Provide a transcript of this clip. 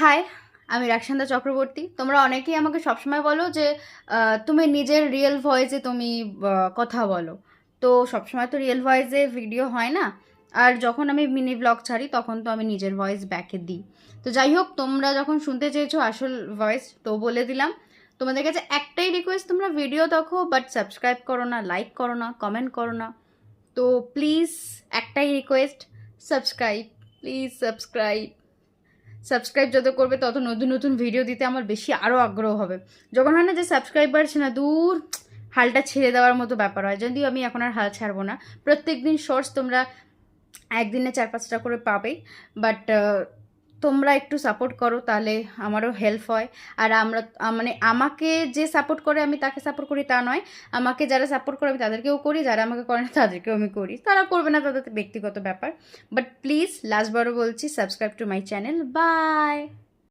High, আমি রাকসান্দা চক্রবর্তী। তোমরা অনেকেই আমাকে সবসময় বলো যে তুমি নিজের রিয়েল ভয়েসে তুমি কথা বলো। তো সবসময় তো রিয়েল ভয়েসে ভিডিও হয় না। আর যখন আমি মিনি ব্লগ ছাড়ি তখন তো আমি নিজের ভয়েস ব্যাকে দিই। তো যাই হোক, তোমরা যখন শুনতে চেয়েছো আসল ভয়েস, তো বলে দিলাম। তোমাদের কাছে একটাই রিকোয়েস্ট, তোমরা ভিডিও দেখো বাট সাবস্ক্রাইব করো না, লাইক করো না, কমেন্ট করো না। তো প্লিজ, একটাই request, subscribe, please subscribe. Subscribe যত করবে তত নতুন নতুন ভিডিও দিতে আমার বেশি আরও আগ্রহ হবে। যখন হয় না যে সাবস্ক্রাইব বাড়ছে না, দূর হালটা ছেড়ে দেওয়ার মতো ব্যাপার হয়। যদিও আমি এখন আর হাল ছাড়বো না। প্রত্যেক দিন শর্টস তোমরা একদিনে 4-5টা করে পাবেই। বাট তোমরা একটু সাপোর্ট করো, তাহলে আমারও হেল্প হয়। আর আমরা মানে আমাকে যে সাপোর্ট করে আমি তাকে সাপোর্ট করি তা নয়। আমাকে যারা সাপোর্ট করে আমি তাদেরকেও করি, যারা আমাকে করে না তাদেরকেও আমি করি। তারা করবে না, তাদের ব্যক্তিগত ব্যাপার। বাট প্লিজ লাস্টবারও বলছি, subscribe to my channel. By.